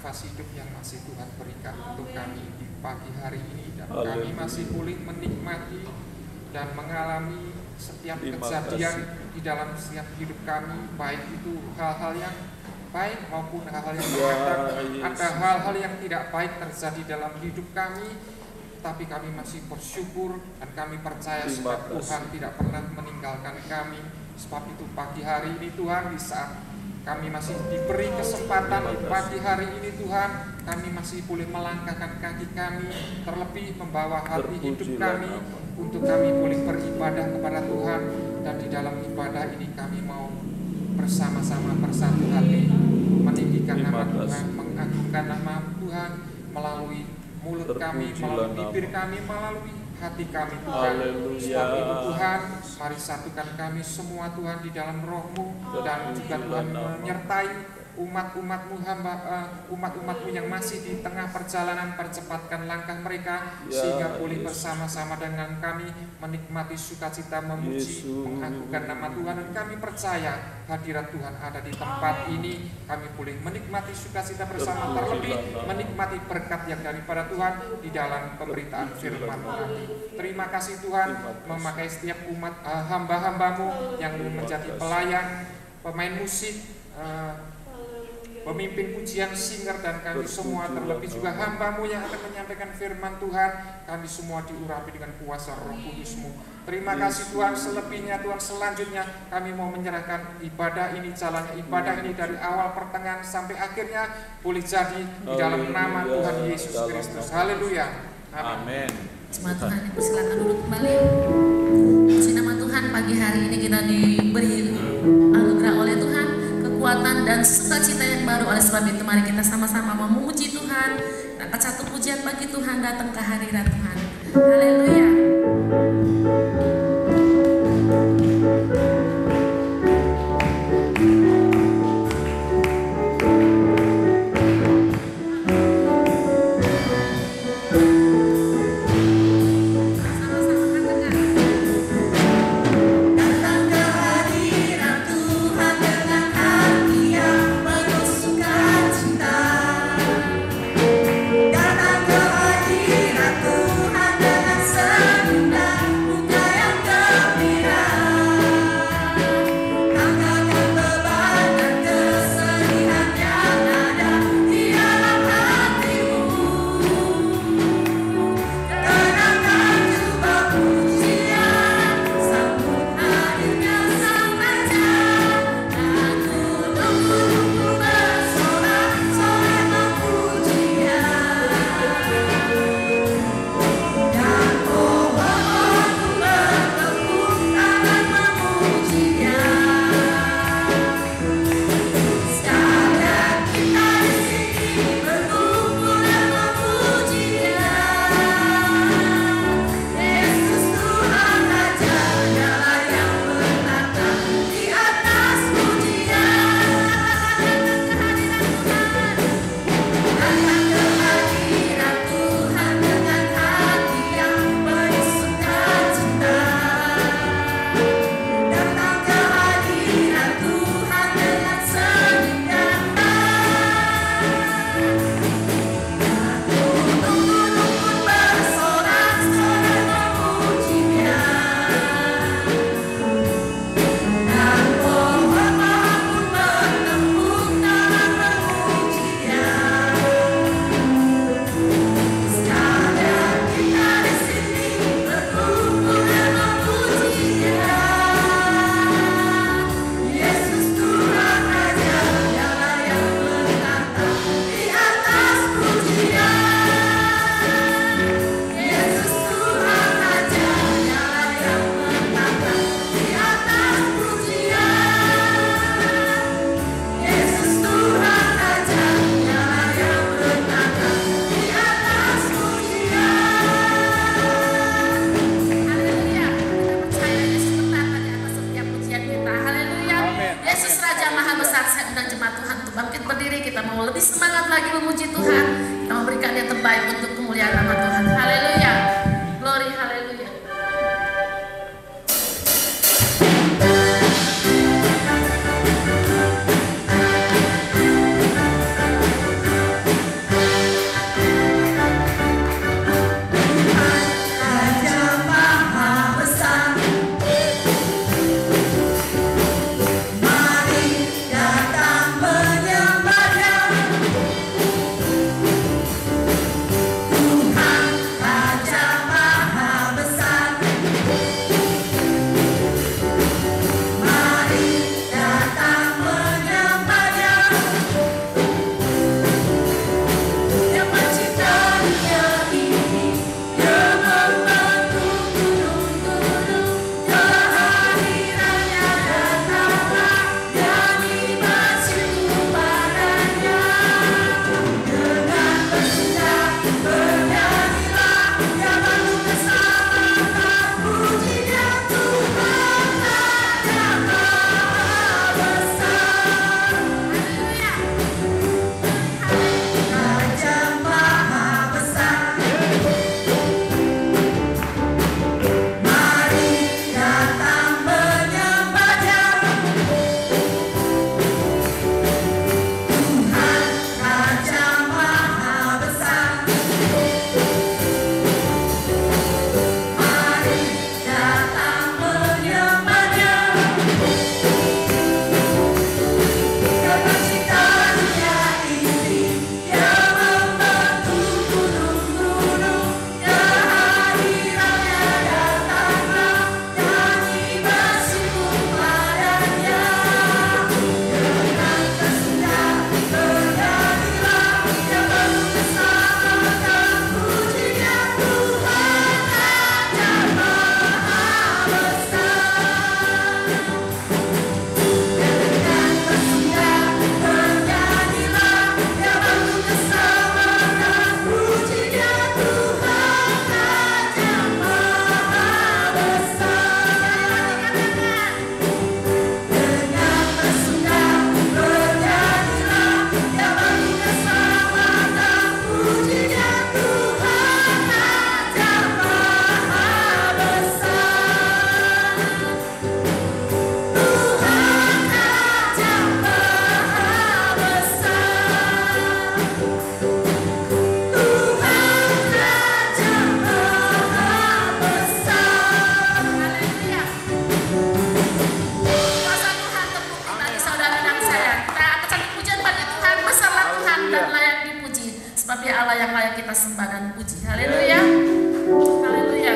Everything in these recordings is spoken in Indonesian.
nafas hidup yang masih Tuhan berikan untuk kami di pagi hari ini, dan kami masih boleh menikmati dan mengalami setiap kejadian di dalam setiap hidup kami, baik itu hal-hal yang baik maupun hal-hal yang ada hal-hal yang tidak baik terjadi dalam hidup kami, tapi kami masih bersyukur dan kami percaya sebab Tuhan tidak pernah meninggalkan kami. Sebab itu pagi hari ini Tuhan, di saat kami masih diberi kesempatan di pagi hari ini Tuhan, kami masih boleh melangkahkan kaki kami, terlebih membawa hati hidup kami untuk kami boleh beribadah kepada Tuhan. Dan di dalam ibadah ini kami mau bersama-sama bersatu hati meninggikan nama Tuhan, mengagungkan nama Tuhan, melalui mulut kami, Terpujilah melalui bibir nama. kami, melalui hati kami Tuhan. Haleluya. Sebab itu Tuhan, mari satukan kami semua Tuhan di dalam roh-Mu, dan juga Tuhan menyertai umat-umat-Mu, umat-umat-Mu yang masih di tengah perjalanan. Percepatkan langkah mereka sehingga boleh bersama-sama dengan kami menikmati sukacita, memuji, mengagungkan nama Tuhan. Dan kami percaya hadirat Tuhan ada di tempat ini. Kami boleh menikmati sukacita bersama, terlebih menikmati berkat yang daripada Tuhan di dalam pemberitaan firman Tuhan. Terima kasih Tuhan, memakai setiap umat hamba-hamba-Mu yang menjadi pelayan, pemain musik, pemimpin pujian, singer, dan kami semua, terlebih juga hamba-Mu yang akan menyampaikan firman Tuhan. Kami semua diurapi dengan kuasa Roh Kudus-Mu. Terima kasih Tuhan. Selebihnya Tuhan, selanjutnya kami mau menyerahkan ibadah ini, jalannya ibadah ini dari awal pertengahan sampai akhirnya boleh jadi di dalam nama Tuhan Yesus Kristus. Haleluya. Amin. Jemaat Tuhan, persilakan duduk kembali. Puji nama Tuhan, pagi hari ini kita diberi anugerah oleh Tuhan kekuatan dan sukacita yang baru. Oleh sebab itu mari kita sama-sama memuji Tuhan. Angkat satu pujian bagi Tuhan, datang ke hadirat Tuhan. Haleluya. Datang ke hadirat Tuhan dengan senyum dan muka yang kita sembah dan puji. Haleluya. Haleluya.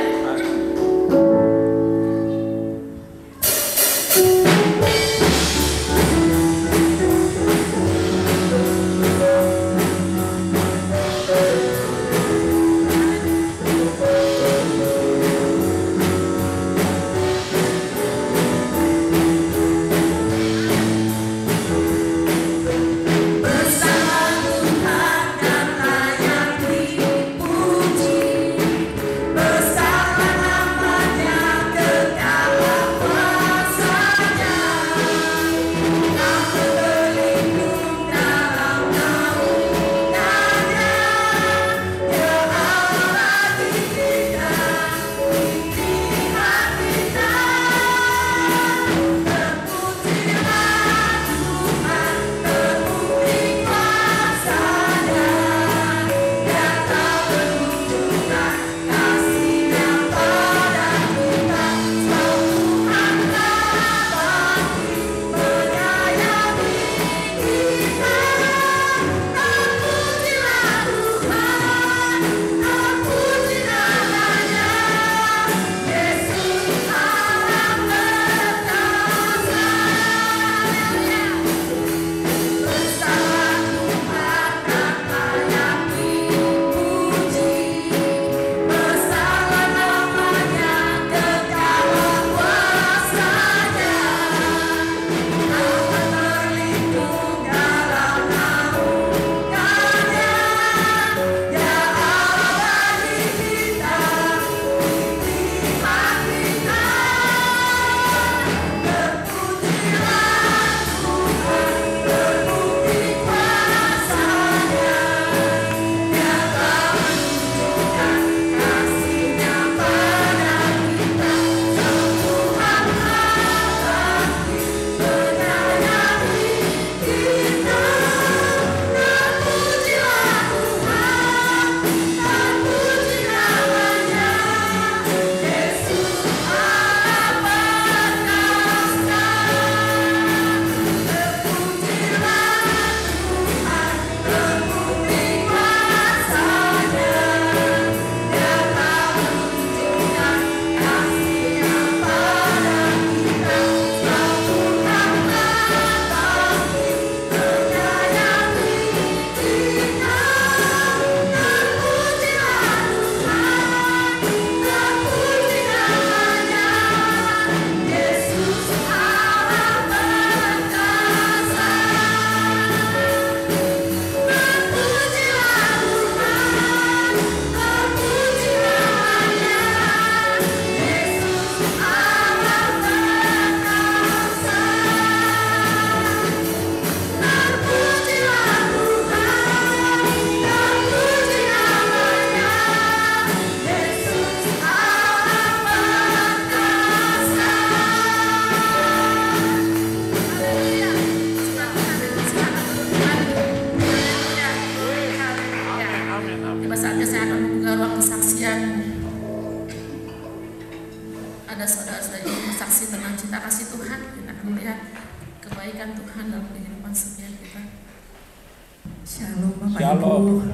Shalom Bapak Ibu.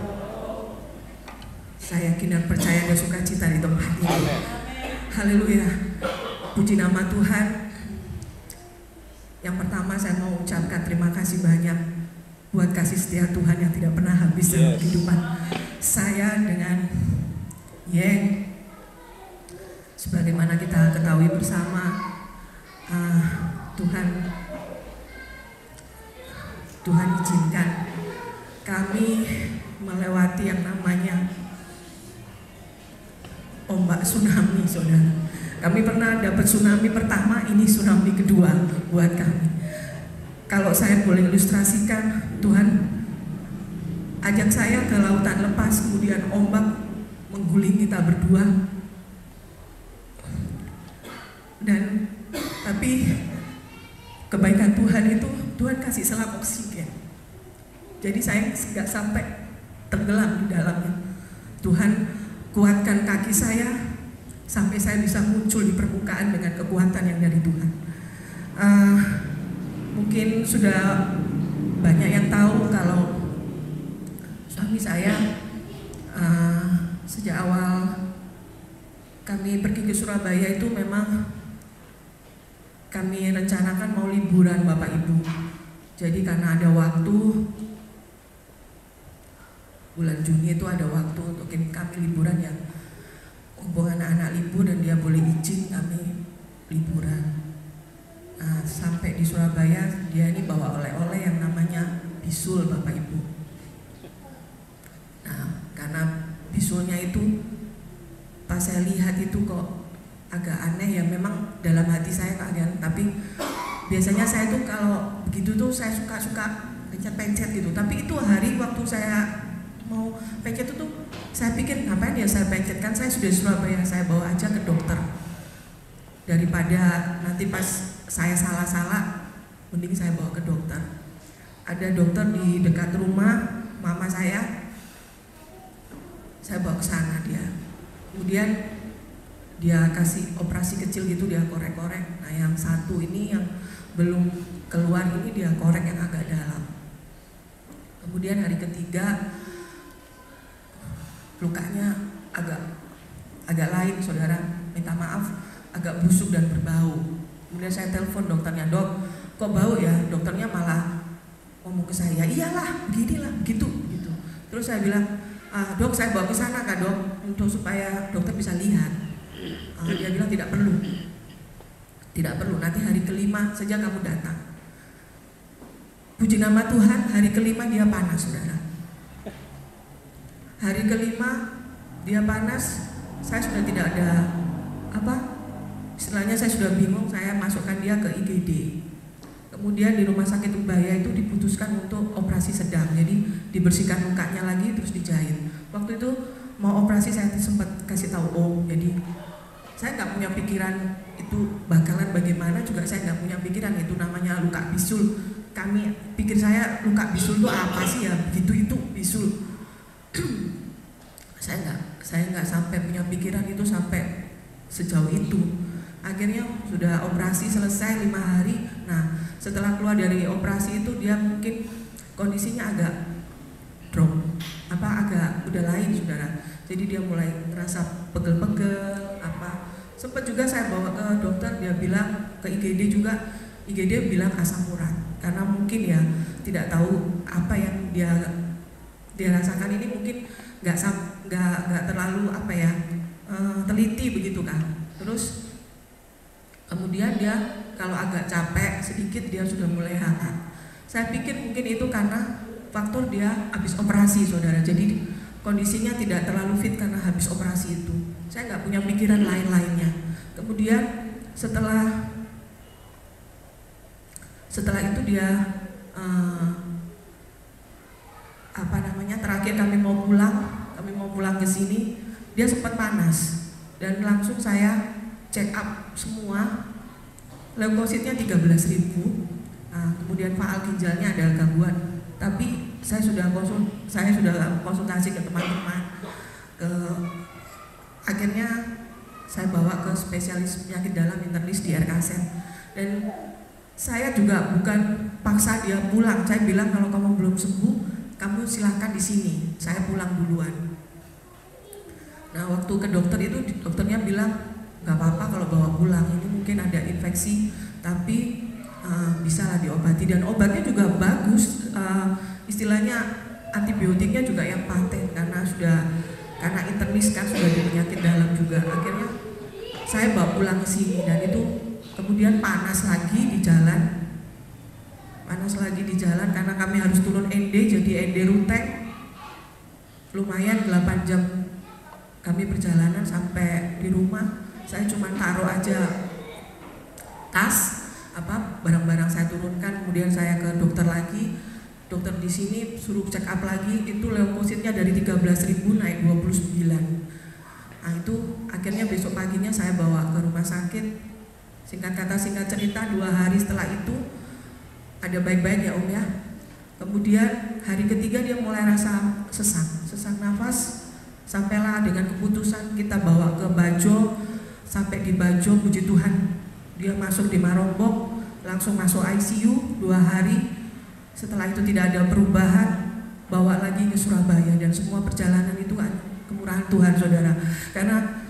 Saya yakin dan percaya ada sukacita di tempat ini. Amen. Haleluya. Puji nama Tuhan. Yang pertama saya mau ucapkan terima kasih banyak buat kasih setia Tuhan yang tidak pernah habis dalam kehidupan saya dengan Yeng. Sebagaimana kita ketahui bersama, Tuhan izinkan kami melewati yang namanya ombak tsunami, saudara. Kami pernah dapat tsunami pertama, ini tsunami kedua buat kami. Kalau saya boleh ilustrasikan, Tuhan ajak saya ke lautan lepas, kemudian ombak mengguling kita berdua. Tapi kebaikan Tuhan itu, Tuhan kasih selang oksigen. Jadi saya nggak sampai tenggelam di dalamnya. Tuhan kuatkan kaki saya sampai saya bisa muncul di permukaan dengan kekuatan yang dari Tuhan. Mungkin sudah banyak yang tahu kalau suami saya sejak awal kami pergi ke Surabaya itu memang kami rencanakan mau liburan Bapak Ibu. Jadi karena ada waktu, bulan Juni itu ada waktu untuk kami liburan yang hubungan anak-anak libur dan dia boleh izin kami liburan. Nah, sampai di Surabaya dia ini bawa oleh-oleh yang namanya bisul Bapak Ibu. Nah, karena bisulnya itu pas saya lihat itu kok agak aneh ya, memang dalam hati saya kaget, tapi biasanya saya tuh kalau begitu tuh saya suka pencet-pencet gitu. Tapi itu hari waktu saya mau pencet itu tuh saya pikir ngapain ya saya pencet, kan saya sudah di Surabaya, saya bawa aja ke dokter. Daripada nanti pas saya salah-salah, mending saya bawa ke dokter. Ada dokter di dekat rumah mama saya bawa ke sana dia. Kemudian dia kasih operasi kecil gitu, dia korek-korek. Nah yang satu ini yang belum keluar ini dia korek yang agak dalam. Kemudian hari ketiga lukanya agak lain saudara, minta maaf, agak busuk dan berbau. Kemudian saya telepon dokternya, dok kok bau ya? Dokternya malah ngomong ke saya, iyalah beginilah begitu gitu. Terus saya bilang, dok saya bawa ke sana kak dok, untuk supaya dokter bisa lihat. Dia bilang tidak perlu, nanti hari kelima saja kamu datang. Puji nama Tuhan, hari kelima dia panas saudara. Hari kelima dia panas, saya sudah tidak ada istilahnya saya sudah bingung, saya masukkan dia ke IGD. Kemudian di rumah sakit Ubaya itu diputuskan untuk operasi sedang, jadi dibersihkan lukanya lagi terus dijahit. Waktu itu mau operasi saya sempat kasih tahu jadi saya nggak punya pikiran itu bakalan bagaimana, juga saya nggak punya pikiran itu namanya luka bisul. Kami pikir saya luka bisul itu apa sih ya, begitu itu bisul. saya nggak sampai punya pikiran itu sampai sejauh itu. Akhirnya sudah operasi selesai 5 hari. Nah setelah keluar dari operasi itu dia mungkin kondisinya agak drop, agak udah lain saudara. Jadi dia mulai ngerasa pegel-pegel Sempat juga saya bawa ke dokter, dia bilang ke IGD juga, IGD bilang asam urat. Karena mungkin ya tidak tahu apa yang dia rasakan ini, mungkin nggak terlalu teliti begitu kan. Terus kemudian dia kalau agak capek sedikit dia sudah mulai hangat. Saya pikir mungkin itu karena faktor dia habis operasi saudara, jadi kondisinya tidak terlalu fit karena habis operasi itu. Saya nggak punya pikiran lain-lainnya. Kemudian setelah itu dia terakhir kami mau pulang ke sini, dia sempat panas dan langsung saya check up semua, leukositnya 13.000. Kemudian faal ginjalnya ada gangguan, tapi saya sudah konsultasi ke teman-teman, akhirnya saya bawa ke spesialis penyakit dalam internis di RKSM. Dan saya juga bukan paksa dia pulang, saya bilang kalau kamu belum sembuh, kamu silahkan di sini, saya pulang duluan. Nah waktu ke dokter itu dokternya bilang nggak apa-apa kalau bawa pulang, ini mungkin ada infeksi, tapi bisa lah diobati, dan obatnya juga bagus, istilahnya antibiotiknya juga yang paten karena internis kan sudah di penyakit dalam juga. Akhirnya saya bawa pulang ke sini dan itu kemudian panas lagi di jalan karena kami harus turun ND, jadi ND Ruteng lumayan 8 jam kami perjalanan sampai di rumah. Saya cuma taruh aja tas, barang-barang saya turunkan, kemudian saya ke dokter lagi. Dokter di sini suruh check up lagi, itu leukositnya dari 13.000 naik 29. Nah itu akhirnya besok paginya saya bawa ke rumah sakit. Singkat kata singkat cerita, 2 hari setelah itu ada baik-baik ya Om ya. Kemudian hari ketiga dia mulai rasa sesak nafas, sampailah dengan keputusan kita bawa ke Bajo. Sampai di Bajo, puji Tuhan dia masuk di Marombok, langsung masuk ICU 2 hari. Setelah itu tidak ada perubahan, bawa lagi ke Surabaya, dan semua perjalanan itu kan kemurahan anak Tuhan, saudara. Karena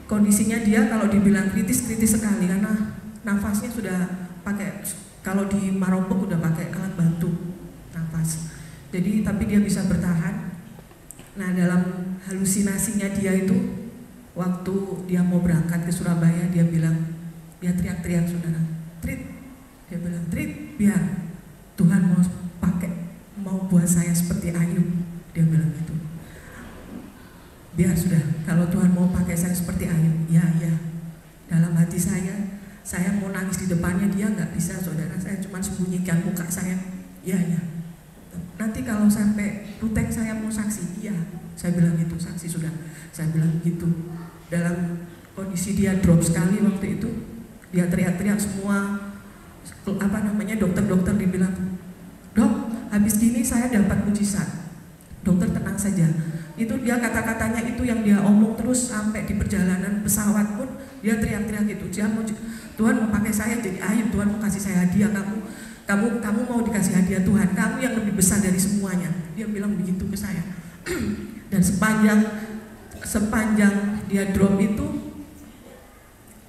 kondisinya dia kalau dibilang kritis sekali, karena nafasnya sudah pakai, kalau di Marombok udah pakai alat bantu nafas. Jadi tapi dia bisa bertahan. Nah, dalam halusinasinya dia itu, waktu dia mau berangkat ke Surabaya, dia teriak-teriak, saudara, Trit, dia bilang, Trit, biar Tuhan mau buat saya seperti Ayub, dia bilang gitu. Biar sudah, kalau Tuhan mau pakai saya seperti Ayub, ya. Dalam hati saya mau nangis di depannya, dia nggak bisa, saudara. Saya cuma sembunyikan muka saya, ya. Nanti kalau sampai rutek saya mau saksi, iya. Saya bilang gitu, saksi sudah. Saya bilang gitu. Dalam kondisi dia drop sekali waktu itu, dia teriak-teriak, semua dokter-dokter dibilang, Dok, habis gini saya dapat mujizat. Dokter tenang saja. Itu dia kata-katanya itu yang dia omong terus sampai di perjalanan pesawat pun dia teriak-teriak gitu. Tuhan mau pakai saya jadi Ayub, Tuhan mau kasih saya hadiah, kamu mau dikasih hadiah Tuhan, kamu yang lebih besar dari semuanya. Dia bilang begitu ke saya. Dan sepanjang dia drop itu,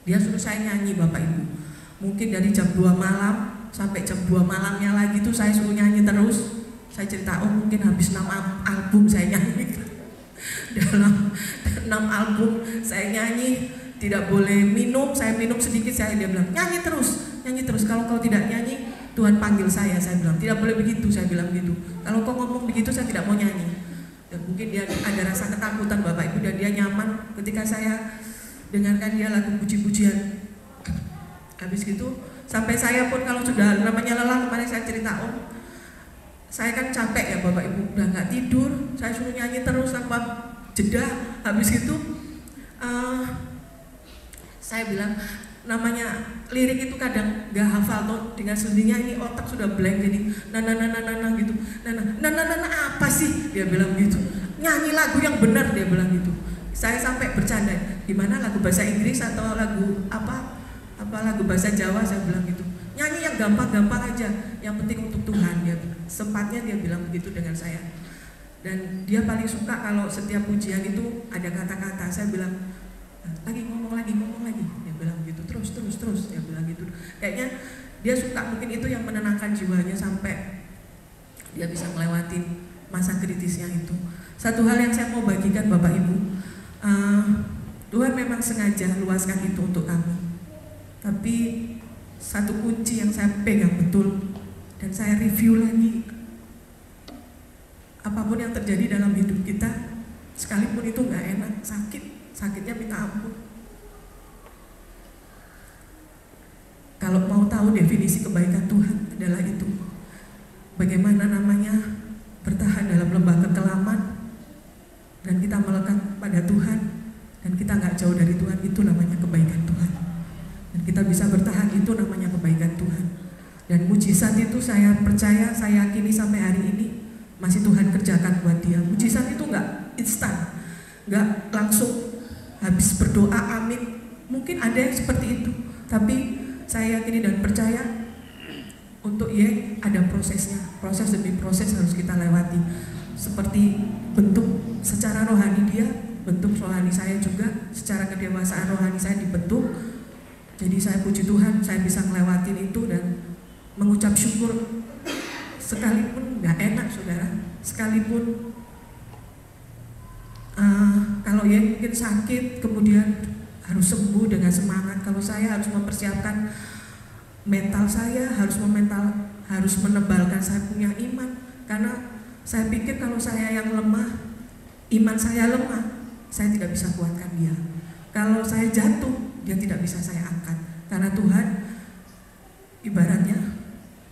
dia suruh saya nyanyi, Bapak Ibu. Mungkin dari jam 2 malam sampai jam 2 malamnya lagi tuh saya suruh nyanyi terus. Saya cerita, mungkin habis 6 album saya nyanyi. Dalam 6 album saya nyanyi, tidak boleh minum, saya minum sedikit, dia bilang, nyanyi terus, kalau kau tidak nyanyi, Tuhan panggil saya bilang, tidak boleh begitu, saya bilang gitu. Kalau kau ngomong begitu, saya tidak mau nyanyi. Dan mungkin dia ada rasa ketakutan, Bapak Ibu, dan dia nyaman ketika saya dengarkan dia lagu puji-pujian. Habis gitu, sampai saya pun kalau sudah namanya lelah, kemarin saya cerita, saya kan capek ya Bapak Ibu, udah nggak tidur, saya suruh nyanyi terus tanpa jeda. Habis itu saya bilang, namanya lirik itu kadang nggak hafal tuh, dengan sendirinya ini otak sudah blank, jadi nana gitu, nana apa sih, dia bilang gitu, nyanyi lagu yang benar, dia bilang gitu. Saya sampai bercanda, gimana lagu bahasa Inggris atau lagu apa lagu bahasa Jawa, saya bilang gitu, nyanyi yang gampang-gampang aja, yang penting untuk Tuhan. Dia sempatnya dia bilang begitu dengan saya. Dan dia paling suka kalau setiap pujian itu ada kata-kata. Saya bilang, ngomong lagi, dia bilang gitu, terus, dia bilang gitu. Kayaknya dia suka, mungkin itu yang menenangkan jiwanya sampai dia bisa melewati masa kritisnya itu. Satu hal yang saya mau bagikan Bapak Ibu, Tuhan memang sengaja luaskan itu untuk kami. Tapi satu kunci yang saya pegang betul dan saya review lagi, apapun yang terjadi dalam hidup kita, sekalipun itu nggak enak, sakitnya minta ampun. Kalau mau tahu definisi kebaikan Tuhan adalah itu, bagaimana namanya bertahan dalam lembah kekelaman dan kita melekat pada Tuhan dan kita nggak jauh dari Tuhan, itu namanya kebaikan Tuhan. Dan kita bisa bertahan, itu namanya kebaikan Tuhan. Dan mujizat itu saya percaya, saya yakini sampai hari ini masih Tuhan kerjakan buat dia. Mujizat itu nggak instan, nggak langsung habis berdoa amin. Mungkin ada yang seperti itu, tapi saya yakini dan percaya untuk ada prosesnya. Proses demi proses harus kita lewati. Seperti bentuk secara rohani dia, bentuk rohani saya juga, secara kedewasaan rohani saya dibentuk. Jadi saya puji Tuhan, saya bisa ngelewatin itu dan mengucap syukur. Sekalipun nggak enak, saudara, sekalipun kalau mungkin sakit, kemudian harus sembuh dengan semangat. Kalau saya harus mempersiapkan mental saya, harus menebalkan saya punya iman. Karena saya pikir kalau saya yang lemah, iman saya lemah, saya tidak bisa kuatkan dia. Kalau saya jatuh, dia tidak bisa saya angkat. Karena Tuhan, ibaratnya,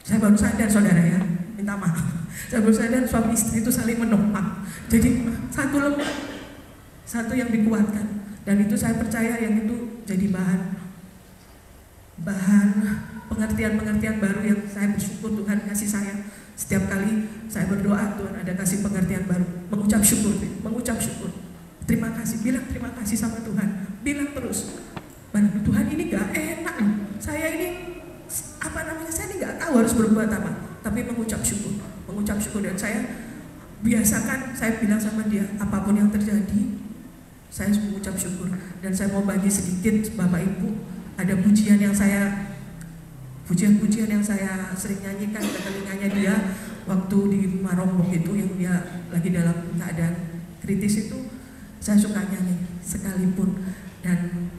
saya baru sadar, saudara ya, minta maaf, saya baru sadar suami istri itu saling menopang. Jadi satu lemah, satu yang dikuatkan. Dan itu saya percaya yang itu jadi bahan pengertian baru yang saya bersyukur Tuhan kasih saya. Setiap kali saya berdoa, Tuhan ada kasih pengertian baru, mengucap syukur. Terima kasih, bilang terima kasih sama Tuhan, bilang terus. Tuhan ini gak enak, saya ini saya ini gak tahu harus berbuat apa, tapi mengucap syukur. Dan saya biasakan, saya bilang sama dia, apapun yang terjadi, saya mengucap syukur. Dan saya mau bagi sedikit Bapak Ibu, ada pujian yang saya sering nyanyikan ke telinganya dia waktu di Marombong itu, yang dia lagi dalam keadaan kritis itu. Saya suka nyanyi sekalipun. Dan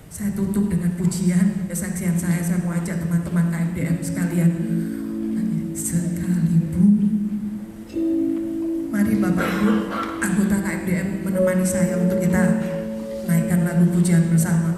saya tutup dengan pujian kesaksian saya mau ajak teman-teman KMDM sekalian. Sekalipun, mari Bapak Ibu anggota KMDM menemani saya untuk kita naikkan lagu pujian bersama.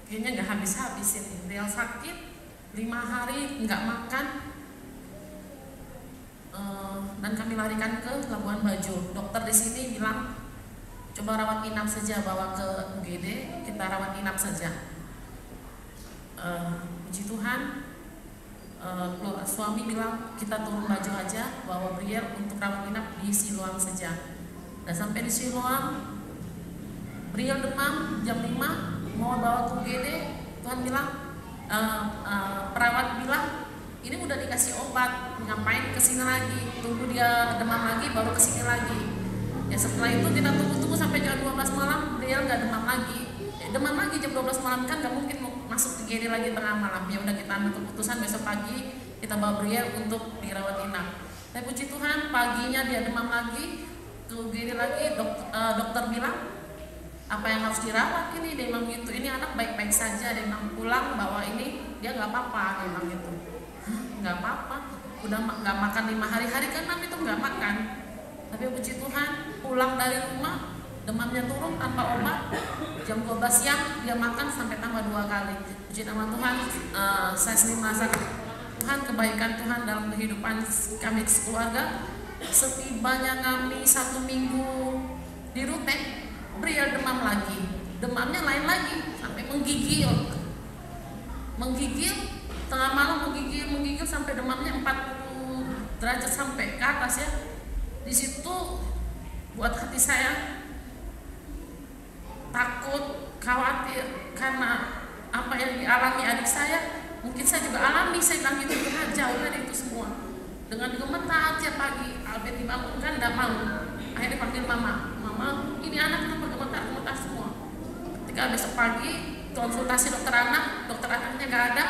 Kayaknya nggak habis-habis ini. Beliau sakit 5 hari nggak makan, dan kami larikan ke Labuan Bajo. Dokter di sini bilang coba rawat inap saja, bawa ke UGD, kita rawat inap saja. Puji Tuhan, suami bilang kita turun Bajo aja, bawa beliau untuk rawat inap di Siloam saja. Dan sampai di Siloam, beliau demam jam 5. Mau bawa ke UGD, Tuhan bilang, perawat bilang ini udah dikasih obat, ngapain kesini lagi, tunggu dia demam lagi baru kesini lagi. Ya setelah itu kita tunggu sampai jam 12 malam, dia nggak demam lagi. Demam lagi jam 12 malam kan nggak mungkin masuk ke UGD lagi tengah malam. Ya udah kita ambil keputusan besok pagi kita bawa beliau untuk dirawat inap. Tapi puji Tuhan paginya dia demam lagi, ke UGD lagi, dokter bilang apa yang harus dirawat ini, dia bilang gitu. Ini anak baik-baik saja, dia bilang pulang bawa ini dia nggak apa-apa, dia bilang gitu. Nggak apa-apa, udah nggak makan 5 hari kan kami tuh nggak makan. Tapi puji Tuhan pulang dari rumah demamnya turun tanpa obat. Jam 12 siang dia makan sampai tambah 2 kali. Puji nama Tuhan, saya sendiri merasa Tuhan, kebaikan Tuhan dalam kehidupan kami sekeluarga. Setibanya kami 1 minggu di rute, Briel demam lagi. Demamnya lain lagi sampai menggigil, tengah malam menggigil sampai demamnya 40 derajat sampai ke atas ya. Di situ buat hati saya takut, khawatir karena apa yang dialami adik saya, mungkin saya juga alami. Saya bilang gitu, Tuhan jauh dari itu semua. Dengan gemetar tiap pagi, Albert dibangunkan tidak mau. Akhirnya panggil mama, ini anak kenapa gemetar semua. Ketika besok pagi konsultasi dokter anaknya nggak ada.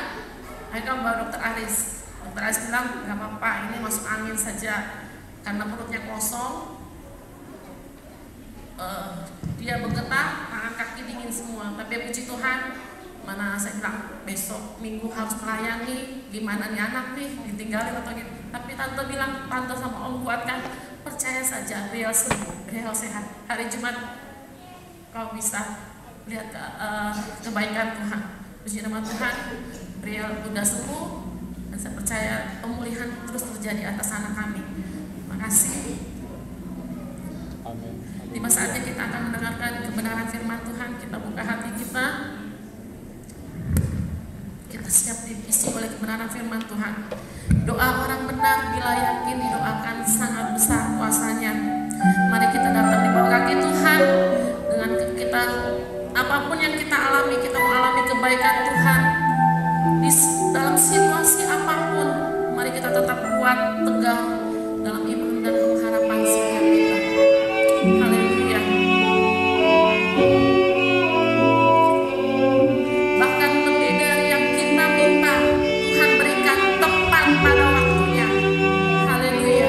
Akhirnya bawa dokter Aris. Dokter Aris bilang nggak apa-apa, ini masuk angin saja karena perutnya kosong. Dia bergetar, tangan kaki dingin semua. Tapi puji Tuhan, mana saya bilang besok minggu harus melayani, gimana nih anak nih ditinggalin atau gitu. Tapi tante bilang, tante sama om kuatkan, percaya saja Briel sembuh, Briel sehat. Hari Jumat kau bisa lihat kebaikan Tuhan. Puji nama Tuhan, Briel sudah sembuh dan saya percaya pemulihan terus terjadi atas anak kami. Terima kasih. Amin. Di saatnya kita akan mendengarkan kebenaran firman Tuhan. Kita buka hati kita. Kita siap diisi oleh kebenaran firman Tuhan. Doa orang benar bila yakin didoakan sangat besar kuasanya. Mari kita datang di bawah kaki Tuhan. Dengan kita, apapun yang kita alami, kita mengalami kebaikan Tuhan. Di dalam situasi apapun, mari kita tetap kuat, tegar dalam iman dan pengharapan setiap kita. Haleluya. Bahkan lebih dari yang kita minta, Tuhan berikan tepat pada waktunya. Haleluya.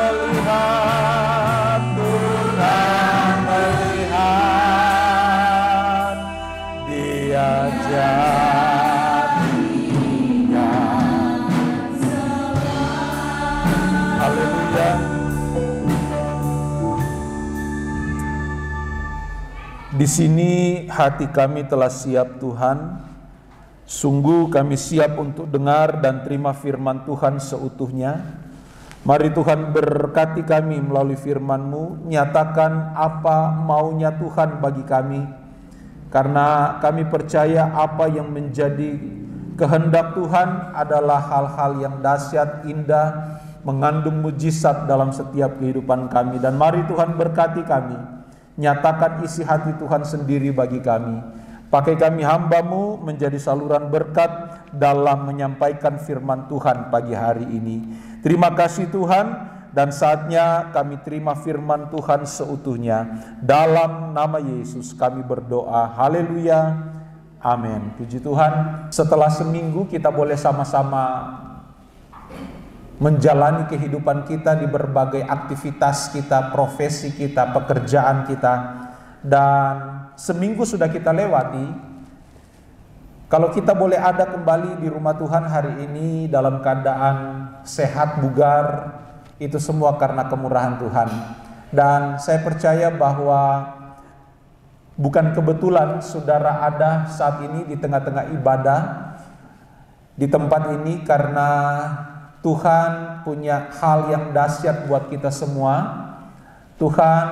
melihat, Tuhan melihat. Haleluya. Di sini hati kami telah siap Tuhan. Sungguh kami siap untuk dengar dan terima firman Tuhan seutuhnya. Mari Tuhan berkati kami melalui firman-Mu. Nyatakan apa maunya Tuhan bagi kami. Karena kami percaya apa yang menjadi kehendak Tuhan adalah hal-hal yang dahsyat, indah, mengandung mujizat dalam setiap kehidupan kami. Dan mari Tuhan berkati kami. Nyatakan isi hati Tuhan sendiri bagi kami. Pakai kami hamba-Mu menjadi saluran berkat dalam menyampaikan firman Tuhan pagi hari ini. Terima kasih Tuhan, dan saatnya kami terima firman Tuhan seutuhnya. Dalam nama Yesus kami berdoa. Haleluya. Amin. Puji Tuhan. Setelah seminggu kita boleh sama-sama menjalani kehidupan kita di berbagai aktivitas kita, profesi kita, pekerjaan kita, dan seminggu sudah kita lewati. Kalau kita boleh ada kembali di rumah Tuhan hari ini dalam keadaan sehat, bugar, itu semua karena kemurahan Tuhan. Dan saya percaya bahwa bukan kebetulan saudara ada saat ini di tengah-tengah ibadah di tempat ini, karena Tuhan punya hal yang dahsyat buat kita semua. Tuhan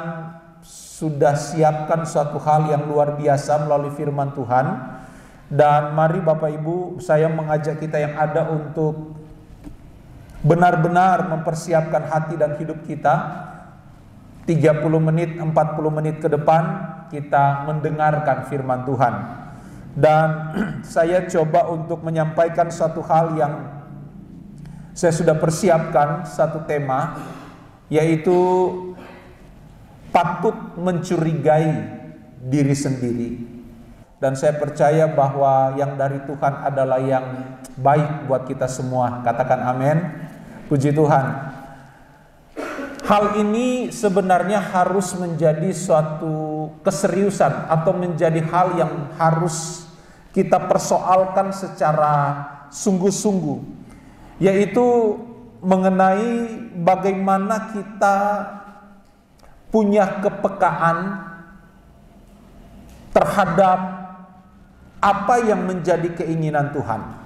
sudah siapkan suatu hal yang luar biasa melalui firman Tuhan. Dan mari Bapak Ibu, saya mengajak kita yang ada untuk benar-benar mempersiapkan hati dan hidup kita. 30 menit, 40 menit ke depan kita mendengarkan firman Tuhan. Dan saya coba untuk menyampaikan suatu hal yang saya sudah persiapkan, satu tema, yaitu patut mencurigai diri sendiri. Dan saya percaya bahwa yang dari Tuhan adalah yang baik buat kita semua. Katakan amin. Puji Tuhan. Hal ini sebenarnya harus menjadi suatu keseriusan atau menjadi hal yang harus kita persoalkan secara sungguh-sungguh, yaitu mengenai bagaimana kita punya kepekaan terhadap apa yang menjadi keinginan Tuhan.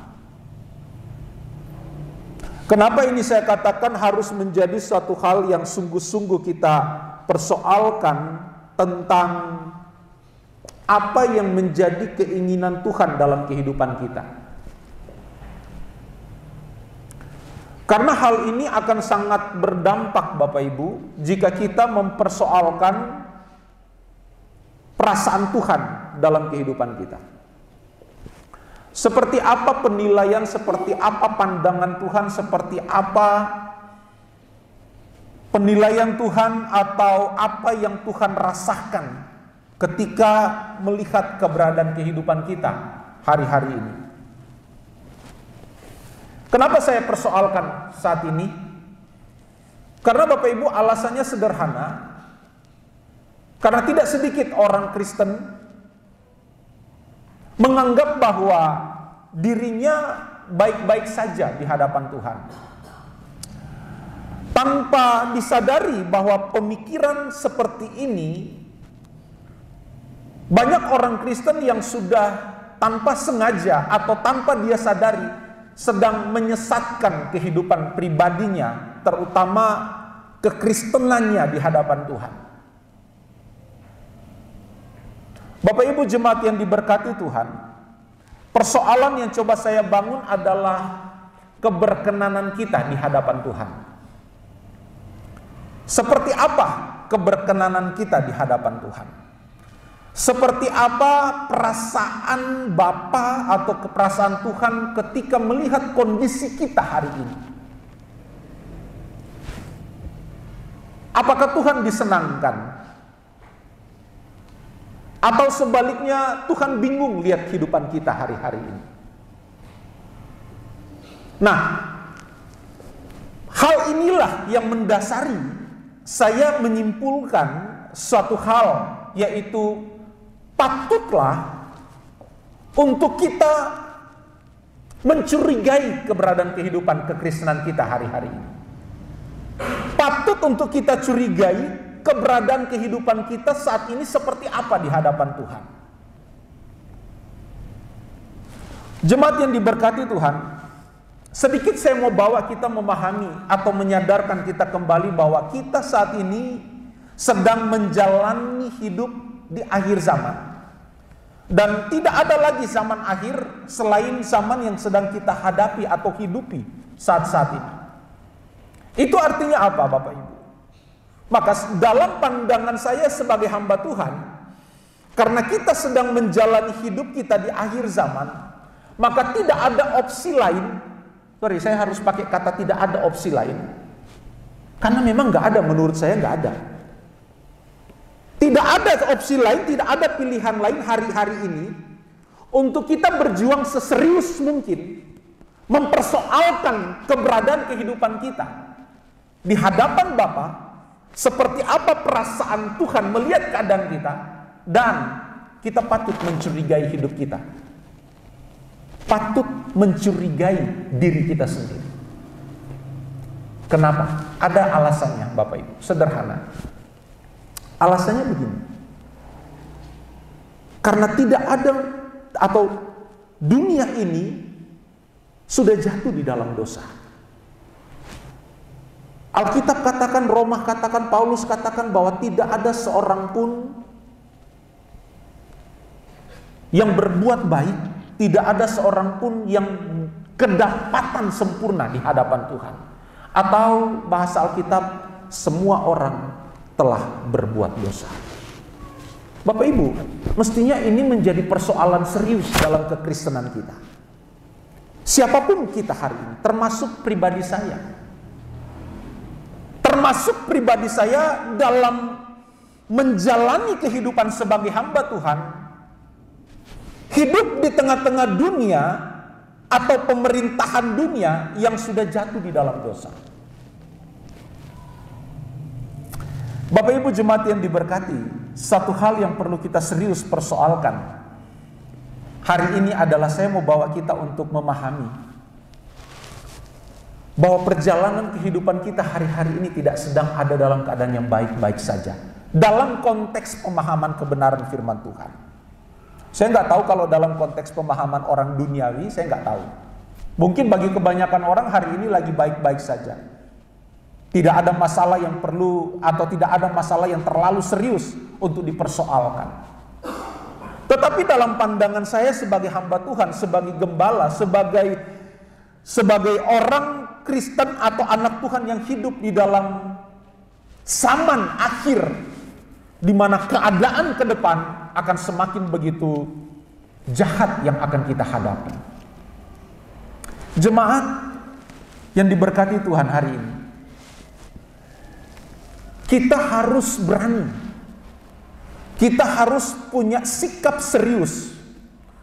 Kenapa ini saya katakan harus menjadi suatu hal yang sungguh-sungguh kita persoalkan tentang apa yang menjadi keinginan Tuhan dalam kehidupan kita. Karena hal ini akan sangat berdampak Bapak Ibu jika kita mempersoalkan perasaan Tuhan dalam kehidupan kita. Seperti apa penilaian, seperti apa pandangan Tuhan, seperti apa penilaian Tuhan atau apa yang Tuhan rasakan ketika melihat keberadaan kehidupan kita hari-hari ini. Kenapa saya persoalkan saat ini? Karena Bapak Ibu alasannya sederhana. Karena tidak sedikit orang Kristen menganggap bahwa dirinya baik-baik saja di hadapan Tuhan, tanpa disadari bahwa pemikiran seperti ini banyak orang Kristen yang sudah tanpa sengaja atau tanpa dia sadari sedang menyesatkan kehidupan pribadinya, terutama kekristenannya di hadapan Tuhan. Bapak Ibu jemaat yang diberkati Tuhan, persoalan yang coba saya bangun adalah keberkenanan kita di hadapan Tuhan. Seperti apa keberkenanan kita di hadapan Tuhan? Seperti apa perasaan Bapa atau keperasaan Tuhan ketika melihat kondisi kita hari ini? Apakah Tuhan disenangkan? Atau sebaliknya Tuhan bingung lihat kehidupan kita hari-hari ini? Nah, hal inilah yang mendasari saya menyimpulkan suatu hal, yaitu patutlah untuk kita mencurigai keberadaan kehidupan kekristenan kita hari-hari ini. Patut untuk kita curigai keberadaan kehidupan kita saat ini seperti apa di hadapan Tuhan. Jemaat yang diberkati Tuhan, sedikit saya mau bawa kita memahami atau menyadarkan kita kembali bahwa kita saat ini sedang menjalani hidup di akhir zaman. Dan tidak ada lagi zaman akhir selain zaman yang sedang kita hadapi atau hidupi saat-saat ini. Itu artinya apa Bapak Ibu? Maka dalam pandangan saya sebagai hamba Tuhan, karena kita sedang menjalani hidup kita di akhir zaman, maka tidak ada opsi lain. Sorry, saya harus pakai kata tidak ada opsi lain. Karena memang gak ada, menurut saya gak ada. Tidak ada opsi lain, tidak ada pilihan lain hari-hari ini untuk kita berjuang seserius mungkin mempersoalkan keberadaan kehidupan kita di hadapan Bapa, seperti apa perasaan Tuhan melihat keadaan kita, dan kita patut mencurigai hidup kita. Patut mencurigai diri kita sendiri. Kenapa? Ada alasannya Bapak Ibu, sederhana. Alasannya begini. Karena tidak ada, atau dunia ini sudah jatuh di dalam dosa. Alkitab katakan, Roma katakan, Paulus katakan bahwa tidak ada seorang pun yang berbuat baik, tidak ada seorang pun yang kedapatan sempurna di hadapan Tuhan. Atau bahasa Alkitab, semua orang telah berbuat dosa. Bapak Ibu, mestinya ini menjadi persoalan serius dalam kekristenan kita. Siapapun kita hari ini, termasuk pribadi saya. Termasuk pribadi saya dalam menjalani kehidupan sebagai hamba Tuhan, hidup di tengah-tengah dunia atau pemerintahan dunia yang sudah jatuh di dalam dosa. Bapak Ibu jemaat yang diberkati, satu hal yang perlu kita serius persoalkan hari ini adalah saya mau bawa kita untuk memahami bahwa perjalanan kehidupan kita hari-hari ini tidak sedang ada dalam keadaan yang baik-baik saja. Dalam konteks pemahaman kebenaran firman Tuhan. Saya nggak tahu kalau dalam konteks pemahaman orang duniawi, saya nggak tahu. Mungkin bagi kebanyakan orang hari ini lagi baik-baik saja. Tidak ada masalah yang perlu, atau tidak ada masalah yang terlalu serius untuk dipersoalkan. Tetapi dalam pandangan saya sebagai hamba Tuhan, sebagai gembala, sebagai orang Kristen atau anak Tuhan yang hidup di dalam zaman akhir, di mana keadaan ke depan akan semakin begitu jahat yang akan kita hadapi. Jemaat yang diberkati Tuhan hari ini, kita harus berani, kita harus punya sikap serius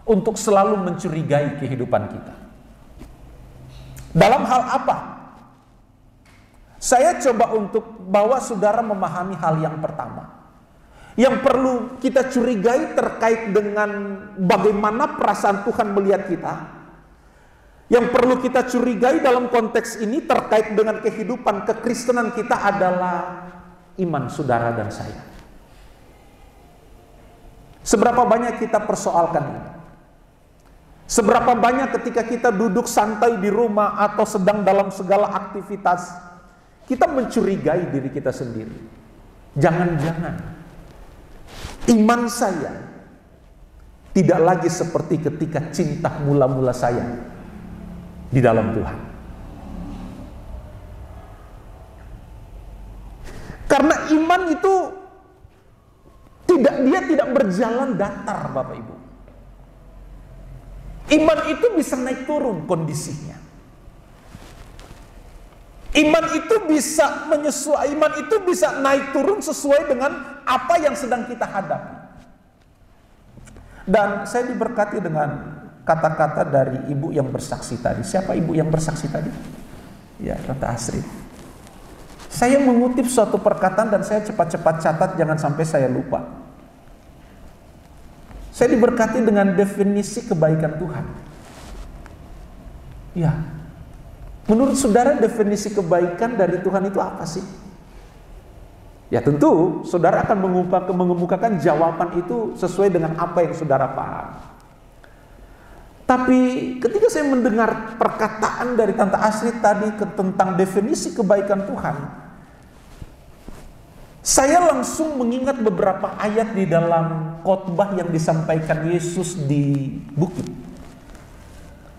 untuk selalu mencurigai kehidupan kita. Dalam hal apa? Saya coba untuk bawa saudara memahami hal yang pertama. Yang perlu kita curigai terkait dengan bagaimana perasaan Tuhan melihat kita. Yang perlu kita curigai dalam konteks ini terkait dengan kehidupan kekristenan kita adalah iman saudara dan saya. Seberapa banyak kita persoalkan ini? Seberapa banyak ketika kita duduk santai di rumah atau sedang dalam segala aktivitas, kita mencurigai diri kita sendiri. Jangan-jangan iman saya tidak lagi seperti ketika cinta mula-mula saya di dalam Tuhan. Karena iman itu tidak berjalan datar Bapak Ibu. Iman itu bisa naik turun kondisinya. Iman itu bisa menyesuaikan, iman itu bisa naik turun sesuai dengan apa yang sedang kita hadapi. Dan saya diberkati dengan kata-kata dari ibu yang bersaksi tadi. Siapa ibu yang bersaksi tadi? Ya, Tante Astrid. Saya mengutip suatu perkataan dan saya cepat-cepat catat jangan sampai saya lupa. Saya diberkati dengan definisi kebaikan Tuhan. Ya. Menurut saudara definisi kebaikan dari Tuhan itu apa sih? Ya tentu saudara akan mengemukakan jawaban itu sesuai dengan apa yang saudara paham. Tapi ketika saya mendengar perkataan dari Tante Astrid tadi tentang definisi kebaikan Tuhan, saya langsung mengingat beberapa ayat di dalam khotbah yang disampaikan Yesus di bukit.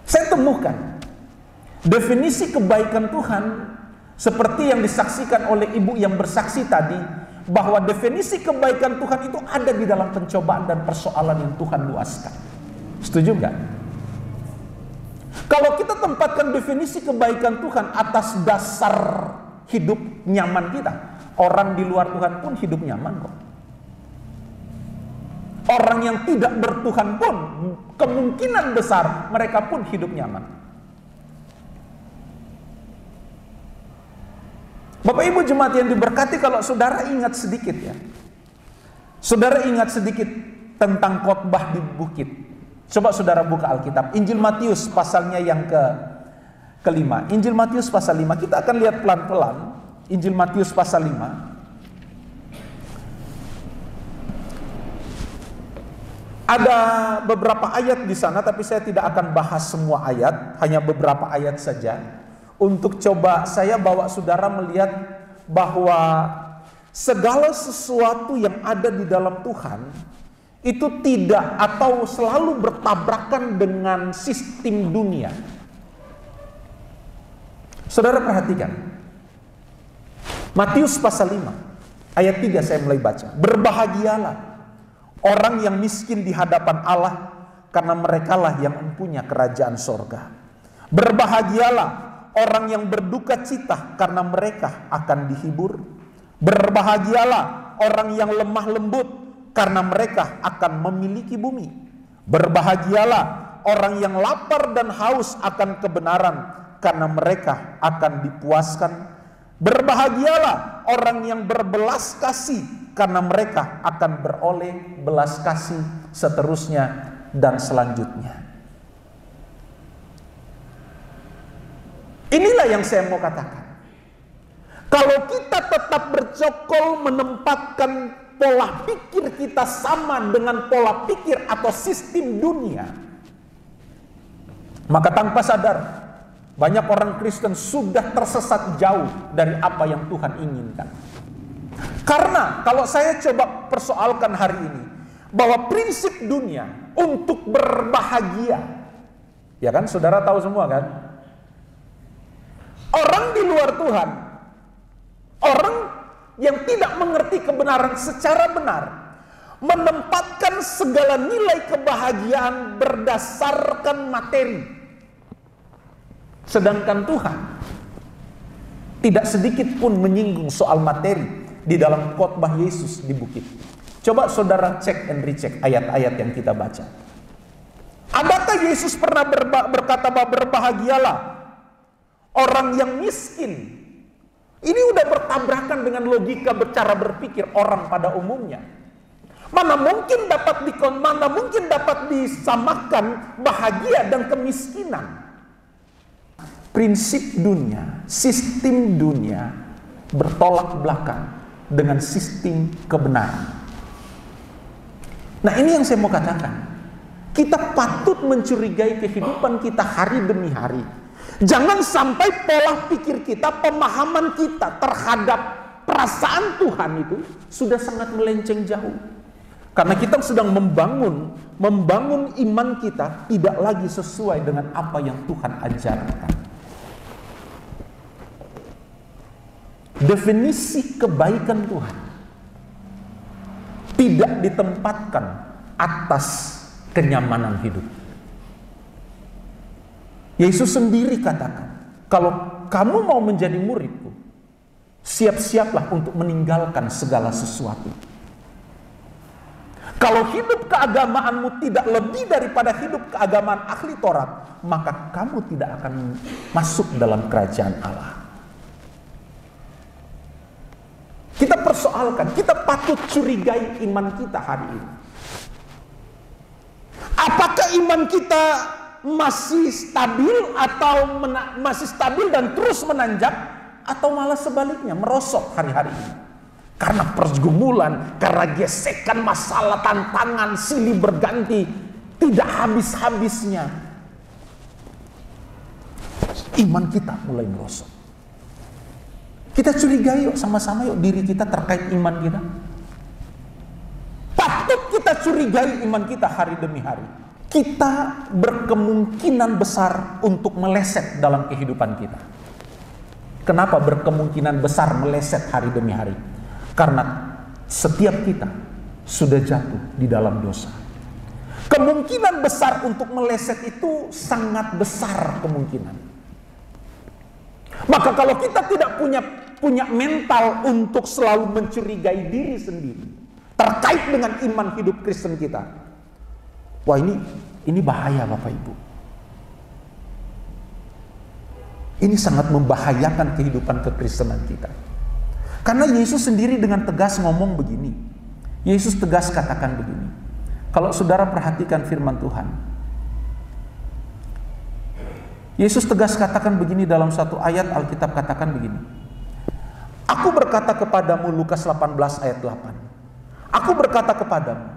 Saya temukan definisi kebaikan Tuhan seperti yang disaksikan oleh ibu yang bersaksi tadi, bahwa definisi kebaikan Tuhan itu ada di dalam pencobaan dan persoalan yang Tuhan luaskan. Setuju nggak? Kalau kita tempatkan definisi kebaikan Tuhan atas dasar hidup nyaman kita, orang di luar Tuhan pun hidup nyaman kok. Orang yang tidak bertuhan pun kemungkinan besar mereka pun hidup nyaman. Bapak Ibu jemaat yang diberkati, kalau saudara ingat sedikit ya. Saudara ingat sedikit tentang khotbah di bukit. Coba saudara buka Alkitab. Injil Matius pasalnya yang kelima. Injil Matius pasal 5. Kita akan lihat pelan-pelan. Injil Matius pasal 5. Ada beberapa ayat di sana, tapi saya tidak akan bahas semua ayat. Hanya beberapa ayat saja. Untuk coba saya bawa saudara melihat bahwa segala sesuatu yang ada di dalam Tuhan itu tidak atau selalu bertabrakan dengan sistem dunia. Saudara perhatikan. Matius pasal 5 ayat 3 saya mulai baca. Berbahagialah orang yang miskin di hadapan Allah, karena merekalah yang mempunyai kerajaan sorga. Berbahagialah orang yang berduka cita, karena mereka akan dihibur. Berbahagialah orang yang lemah lembut, karena mereka akan memiliki bumi. Berbahagialah orang yang lapar dan haus akan kebenaran, karena mereka akan dipuaskan. Berbahagialah orang yang berbelas kasih, karena mereka akan beroleh belas kasih, seterusnya dan selanjutnya. Inilah yang saya mau katakan. Kalau kita tetap bercokol menempatkan pola pikir kita sama dengan pola pikir atau sistem dunia, maka tanpa sadar banyak orang Kristen sudah tersesat jauh dari apa yang Tuhan inginkan. Karena kalau saya coba persoalkan hari ini, bahwa prinsip dunia untuk berbahagia, ya kan saudara tahu semua kan? Orang di luar Tuhan, orang yang tidak mengerti kebenaran secara benar, menempatkan segala nilai kebahagiaan berdasarkan materi. Sedangkan Tuhan tidak sedikit pun menyinggung soal materi di dalam khotbah Yesus di bukit. Coba saudara cek and recheck ayat-ayat yang kita baca. Adakah Yesus pernah berkata bahwa berbahagialah orang yang miskin? Ini udah bertabrakan dengan logika cara berpikir orang pada umumnya. Mana mungkin dapat disamakan bahagia dan kemiskinan? Prinsip dunia, sistem dunia bertolak belakang dengan sistem kebenaran. Nah, ini yang saya mau katakan. Kita patut mencurigai kehidupan kita hari demi hari. Jangan sampai pola pikir kita, pemahaman kita terhadap perasaan Tuhan itu sudah sangat melenceng jauh. Karena kita sedang membangun iman kita tidak lagi sesuai dengan apa yang Tuhan ajarkan. Definisi kebaikan Tuhan tidak ditempatkan atas kenyamanan hidup. Yesus sendiri katakan, kalau kamu mau menjadi muridku, siap-siaplah untuk meninggalkan segala sesuatu. Kalau hidup keagamaanmu tidak lebih daripada hidup keagamaan ahli Taurat, maka kamu tidak akan masuk dalam kerajaan Allah. Kita persoalkan, kita patut curigai iman kita hari ini. Apakah iman kita masih stabil atau masih stabil dan terus menanjak, atau malah sebaliknya merosot hari-hari ini? Karena pergumulan, karena gesekan, masalah, tantangan, silih berganti, tidak habis-habisnya. Iman kita mulai merosot. Kita curigai yuk sama-sama yuk diri kita terkait iman kita. Patut kita curigai iman kita hari demi hari. Kita berkemungkinan besar untuk meleset dalam kehidupan kita. Kenapa berkemungkinan besar meleset hari demi hari? Karena setiap kita sudah jatuh di dalam dosa. Kemungkinan besar untuk meleset itu sangat besar kemungkinan. Maka kalau kita tidak punya mental untuk selalu mencurigai diri sendiri terkait dengan iman hidup Kristen kita, wah ini bahaya Bapak Ibu. Ini sangat membahayakan kehidupan kekristenan kita. Karena Yesus sendiri dengan tegas ngomong begini. Yesus tegas katakan begini. Kalau saudara perhatikan firman Tuhan, Yesus tegas katakan begini dalam satu ayat Alkitab, katakan begini. Aku berkata kepadamu, Lukas 18 ayat 8. Aku berkata kepadamu,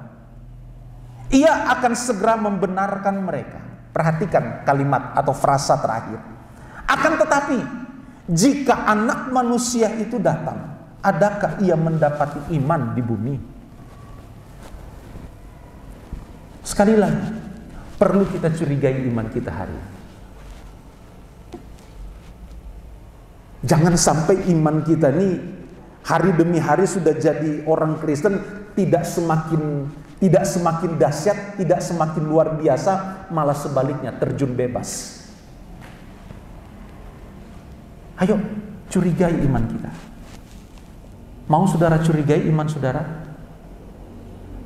ia akan segera membenarkan mereka. Perhatikan kalimat atau frasa terakhir. Akan tetapi, jika Anak Manusia itu datang, adakah ia mendapati iman di bumi? Sekali lagi, perlu kita curigai iman kita hari ini. Jangan sampai iman kita ini hari demi hari sudah jadi orang Kristen tidak semakin dahsyat, tidak semakin luar biasa, malah sebaliknya terjun bebas. Ayo curigai iman kita. Mau saudara curigai iman saudara?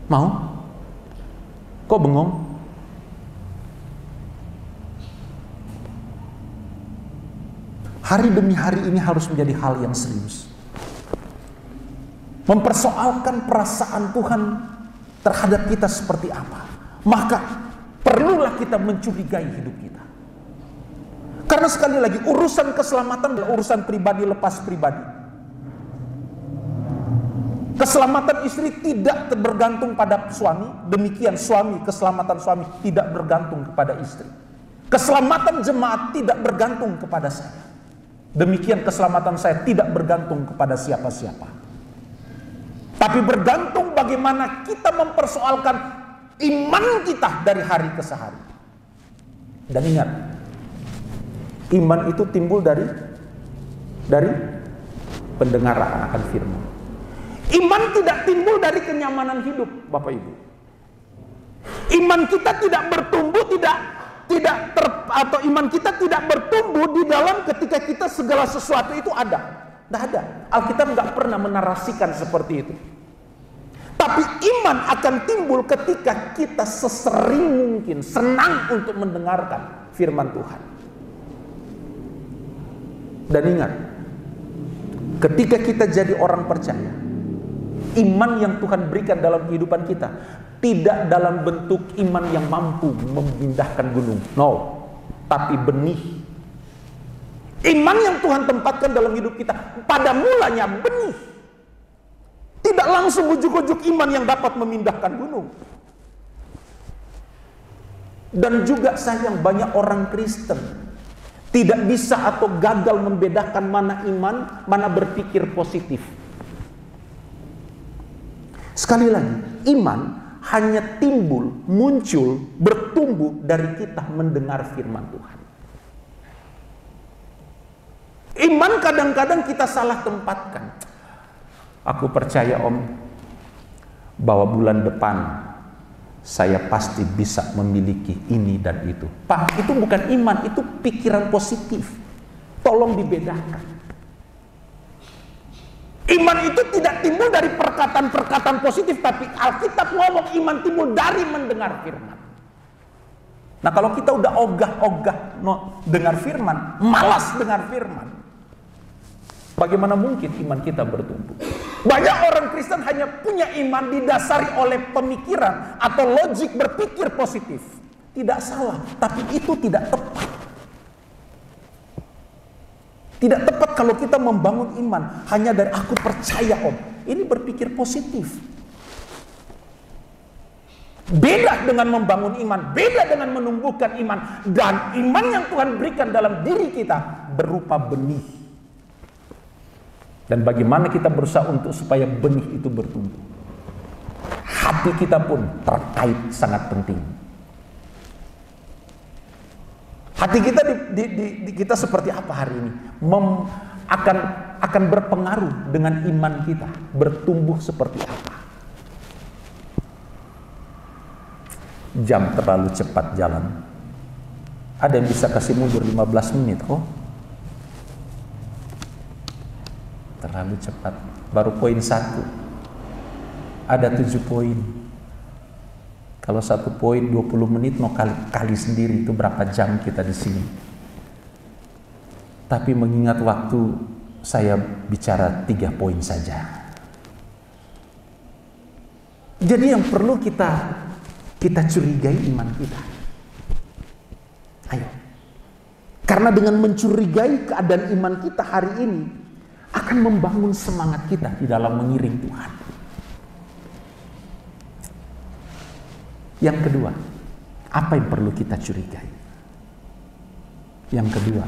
Mau? Kok bengong? Hari demi hari ini harus menjadi hal yang serius. Mempersoalkan perasaan Tuhan terhadap kita seperti apa. Maka perlulah kita mencurigai hidup kita. Karena sekali lagi urusan keselamatan adalah urusan pribadi lepas pribadi. Keselamatan istri tidak bergantung pada suami, demikian suami, keselamatan suami tidak bergantung kepada istri. Keselamatan jemaat tidak bergantung kepada saya. Demikian keselamatan saya tidak bergantung kepada siapa-siapa. Tapi bergantung bagaimana kita mempersoalkan iman kita dari hari ke hari. Dan ingat, iman itu timbul dari pendengaran akan firman. Iman tidak timbul dari kenyamanan hidup, Bapak Ibu. Iman kita tidak bertumbuh, atau iman kita tidak bertumbuh di dalam ketika kita segala sesuatu itu ada. Tidak ada. Alkitab nggak pernah menarasikan seperti itu. Tapi iman akan timbul ketika kita sesering mungkin senang untuk mendengarkan firman Tuhan. Dan ingat, ketika kita jadi orang percaya, iman yang Tuhan berikan dalam kehidupan kita tidak dalam bentuk iman yang mampu memindahkan gunung, no, tapi benih. Iman yang Tuhan tempatkan dalam hidup kita pada mulanya benih, tidak langsung ujuk-ujuk iman yang dapat memindahkan gunung. Dan juga sayang, banyak orang Kristen tidak bisa atau gagal membedakan mana iman, mana berpikir positif. Sekali lagi, iman hanya timbul, muncul, bertumbuh dari kita mendengar firman Tuhan. Iman kadang-kadang kita salah tempatkan. Aku percaya Om, bahwa bulan depan saya pasti bisa memiliki ini dan itu. Pak, itu bukan iman, itu pikiran positif. Tolong dibedakan. Iman itu tidak timbul dari perkataan-perkataan positif, tapi Alkitab ngomong iman timbul dari mendengar firman. Nah, kalau kita udah ogah-ogah dengar firman, malas dengar firman, bagaimana mungkin iman kita bertumbuh? Banyak orang Kristen hanya punya iman didasari oleh pemikiran atau logik berpikir positif. Tidak salah, tapi itu tidak tepat. Tidak tepat kalau kita membangun iman hanya dari aku percaya Om. Ini berpikir positif. Beda dengan membangun iman, beda dengan menumbuhkan iman. Dan iman yang Tuhan berikan dalam diri kita berupa benih. Dan bagaimana kita berusaha untuk supaya benih itu bertumbuh. Hati kita pun terkait sangat penting. Hati kita kita seperti apa hari ini? Akan berpengaruh dengan iman kita. Bertumbuh seperti apa? Jam terlalu cepat jalan. Ada yang bisa kasih mundur 15 menit. Oh, terlalu cepat. Baru poin 1. Ada 7 poin. Kalau 1 poin 20 menit mau kali sendiri, itu berapa jam kita di sini. Tapi mengingat waktu, saya bicara 3 poin saja. Jadi yang perlu kita curigai iman kita. Ayo. Karena dengan mencurigai keadaan iman kita hari ini akan membangun semangat kita di dalam mengiring Tuhan. Yang kedua, apa yang perlu kita curigai? Yang kedua,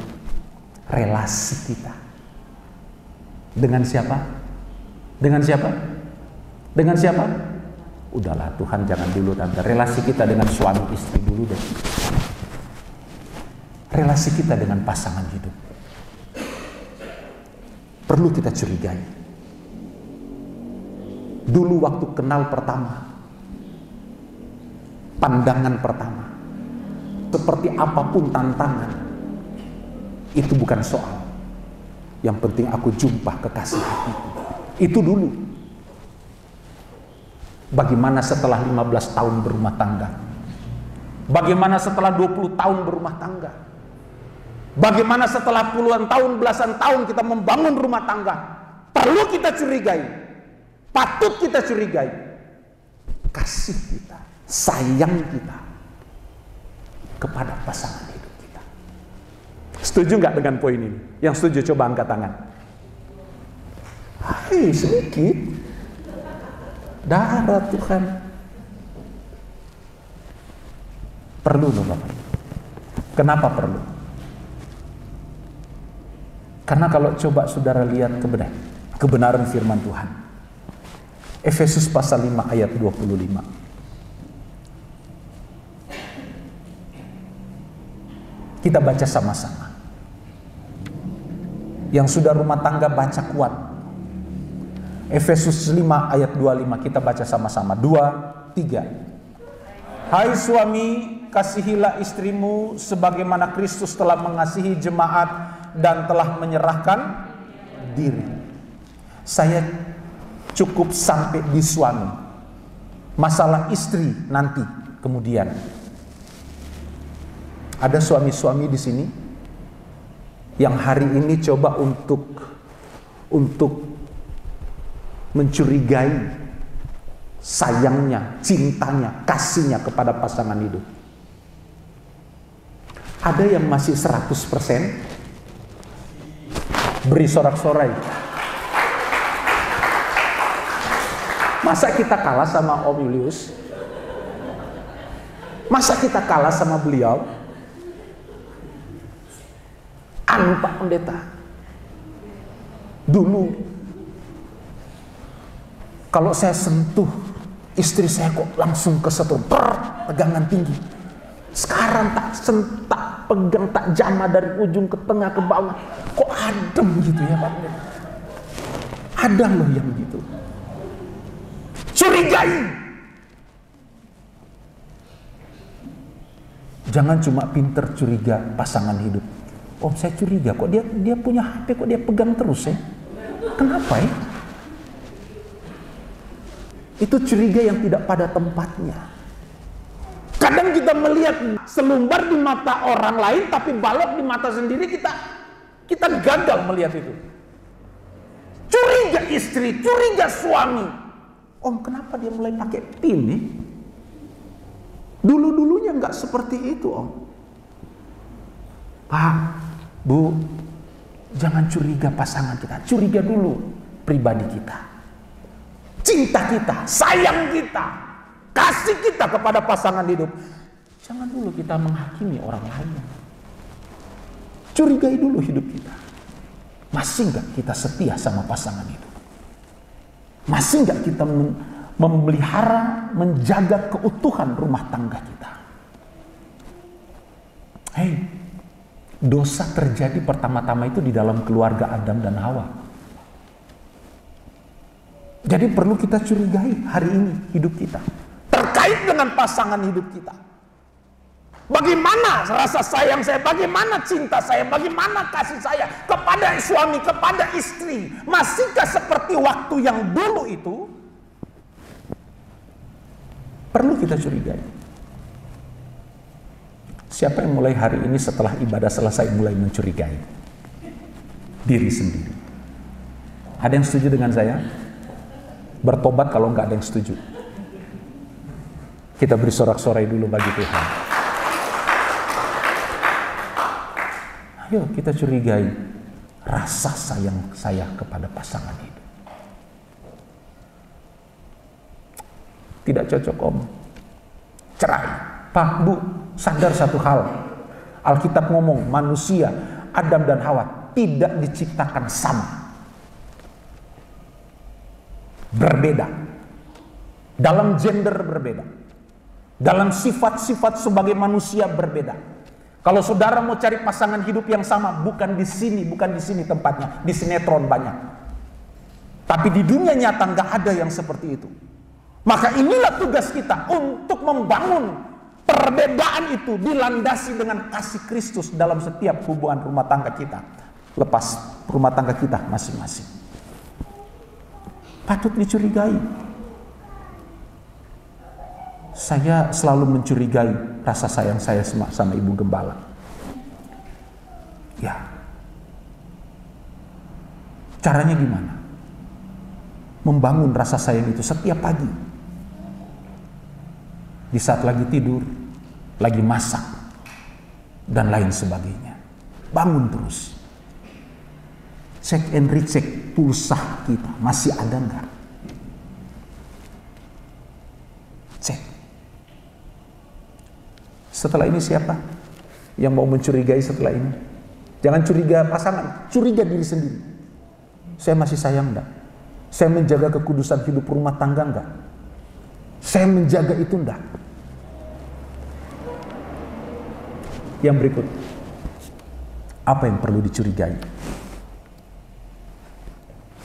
relasi kita. Dengan siapa? Dengan siapa? Dengan siapa? Udahlah Tuhan, jangan dulu tante. Relasi kita dengan suami istri dulu deh. Relasi kita dengan pasangan hidup perlu kita curigai. Dulu waktu kenal pertama, pandangan pertama, seperti apapun tantangan, itu bukan soal. Yang penting aku jumpa kekasih hatiku. Itu dulu. Bagaimana setelah 15 tahun berumah tangga? Bagaimana setelah 20 tahun berumah tangga? Bagaimana setelah puluhan tahun, belasan tahun kita membangun rumah tangga? Perlu kita curigai. Patut kita curigai. Kasih kita, sayang kita kepada pasangan hidup kita. Setuju nggak dengan poin ini? Yang setuju coba angkat tangan. Hai, sedikit. Darah Tuhan. Perlu loh Bapak. Kenapa perlu? Karena kalau coba saudara lihat kebenaran firman Tuhan. Efesus pasal 5 ayat 25. Kita baca sama-sama. Yang sudah rumah tangga baca kuat. Efesus 5 ayat 25, kita baca sama-sama. 2, 3. Hai suami, kasihilah istrimu sebagaimana Kristus telah mengasihi jemaat dan telah menyerahkan diri. Saya cukup sampai di suami. Masalah istri nanti kemudian. Ada suami-suami di sini yang hari ini coba untuk mencurigai sayangnya, cintanya, kasihnya kepada pasangan hidup. Ada yang masih 100% beri sorak-sorai. Masa kita kalah sama Om Julius? Masa kita kalah sama beliau? Anu Pak Pendeta, dulu kalau saya sentuh istri saya kok langsung kesentuh, tegangan tinggi. Sekarang tak pegang, tak jamah dari ujung ke tengah ke bawah, kok adem gitu ya Pak Pendeta. Ada loh yang gitu. Curigai. Jangan cuma pinter curiga pasangan hidup. Oh, saya curiga kok dia punya HP, kok dia pegang terus ya? Kenapa ya? Itu curiga yang tidak pada tempatnya. Kadang kita melihat selumbar di mata orang lain, tapi balok di mata sendiri, kita gagal melihat itu. Curiga. curiga istri, curiga suami. Om, kenapa dia mulai pakai pin nih? Dulu-dulunya nggak seperti itu, Om. Pak, Bu, jangan curiga pasangan kita, curiga dulu pribadi kita, cinta kita, sayang kita, kasih kita kepada pasangan hidup. Jangan dulu kita menghakimi orang lain. Curigai dulu hidup kita. Masih nggak kita setia sama pasangan itu? Masih nggak kita memelihara, menjaga keutuhan rumah tangga kita? Hei, dosa terjadi pertama-tama itu di dalam keluarga Adam dan Hawa. Jadi perlu kita curigai hari ini hidup kita terkait dengan pasangan hidup kita. Bagaimana rasa sayang saya, bagaimana cinta saya, bagaimana kasih saya kepada suami, kepada istri. Masihkah seperti waktu yang dulu itu? Perlu kita curigai. Siapa yang mulai hari ini setelah ibadah selesai mulai mencurigai diri sendiri? Ada yang setuju dengan saya? Bertobat kalau nggak ada yang setuju. Kita beri sorak-sorai dulu bagi Tuhan. Ayo kita curigai rasa sayang saya kepada pasangan hidup. Tidak cocok, Om. Cerai. Pak, Bu, sadar satu hal. Alkitab ngomong manusia, Adam dan Hawa tidak diciptakan sama. Berbeda. Dalam gender berbeda. Dalam sifat-sifat sebagai manusia berbeda. Kalau saudara mau cari pasangan hidup yang sama, bukan di sini tempatnya, di sinetron banyak. Tapi di dunia nyata nggak ada yang seperti itu. Maka inilah tugas kita untuk membangun perbedaan itu dilandasi dengan kasih Kristus dalam setiap hubungan rumah tangga kita. Lepas rumah tangga kita masing-masing. Patut dicurigai. Saya selalu mencurigai rasa sayang saya sama Ibu Gembala. Ya. Caranya gimana? Membangun rasa sayang itu setiap pagi. Di saat lagi tidur, lagi masak, dan lain sebagainya. Bangun terus. Cek and recheck pulsa kita. Masih ada enggak? Cek. Setelah ini siapa yang mau mencurigai setelah ini? Jangan curiga pasangan, curiga diri sendiri. Saya masih sayang enggak? Saya menjaga kekudusan hidup rumah tangga enggak? Saya menjaga itu enggak? Yang berikut, apa yang perlu dicurigai?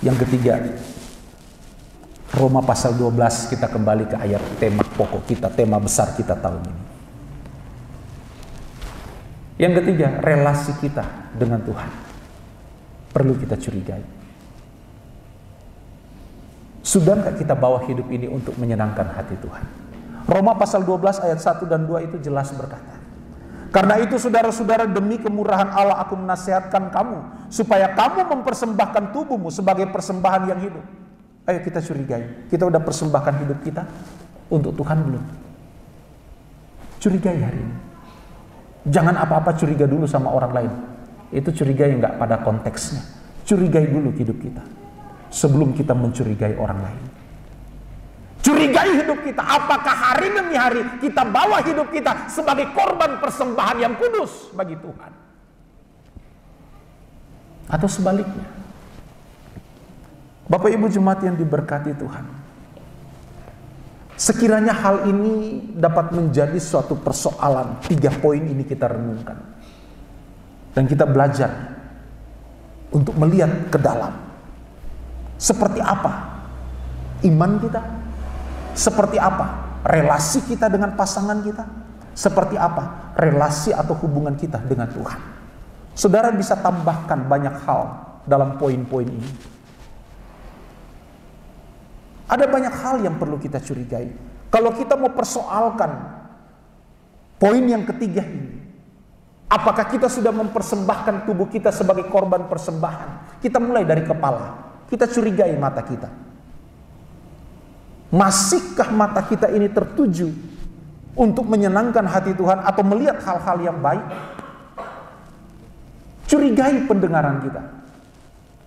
Yang ketiga, Roma pasal 12, kita kembali ke ayat tema pokok kita, tema besar kita tahun ini. Yang ketiga, relasi kita dengan Tuhan perlu kita curigai. Sudah enggak kita bawa hidup ini untuk menyenangkan hati Tuhan? Roma pasal 12 ayat 1 dan 2 itu jelas berkata, karena itu saudara-saudara, demi kemurahan Allah aku menasihatkan kamu supaya kamu mempersembahkan tubuhmu sebagai persembahan yang hidup. Ayo kita curigai, kita udah persembahkan hidup kita untuk Tuhan belum? Curigai hari ini. Jangan apa-apa curiga dulu sama orang lain. Itu curigai nggak pada konteksnya. Curigai dulu hidup kita sebelum kita mencurigai orang lain. Curigai hidup kita, apakah hari demi hari kita bawa hidup kita sebagai korban persembahan yang kudus bagi Tuhan? Atau sebaliknya? Bapak Ibu jemaat yang diberkati Tuhan, sekiranya hal ini dapat menjadi suatu persoalan, 3 poin ini kita renungkan. Dan kita belajar untuk melihat ke dalam. Seperti apa iman kita? Seperti apa relasi kita dengan pasangan kita? Seperti apa relasi atau hubungan kita dengan Tuhan? Saudara bisa tambahkan banyak hal dalam poin-poin ini. Ada banyak hal yang perlu kita curigai. Kalau kita mau persoalkan poin yang ketiga ini, apakah kita sudah mempersembahkan tubuh kita sebagai korban persembahan? Kita mulai dari kepala. kita curigai mata kita. Masihkah mata kita ini tertuju untuk menyenangkan hati Tuhan atau melihat hal-hal yang baik? Curigai pendengaran kita.